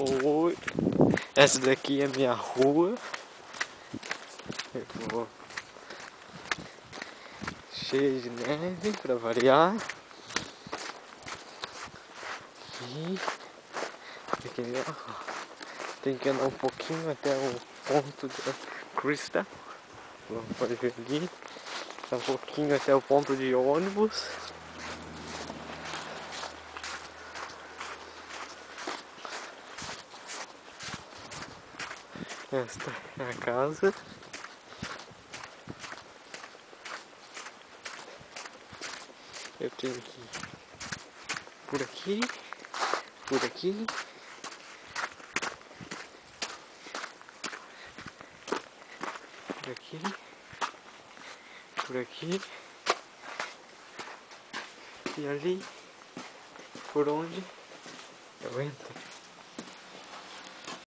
Oi, essa daqui é minha rua. Cheia de neve pra variar. E aqui, tem que andar um pouquinho até o ponto da Krista. Vamos pode ver ali. Um pouquinho até o ponto de ônibus. Esta é a casa. Eu tenho que ir por aqui, por aqui. Por aqui. Por aqui. E ali, por onde eu entro.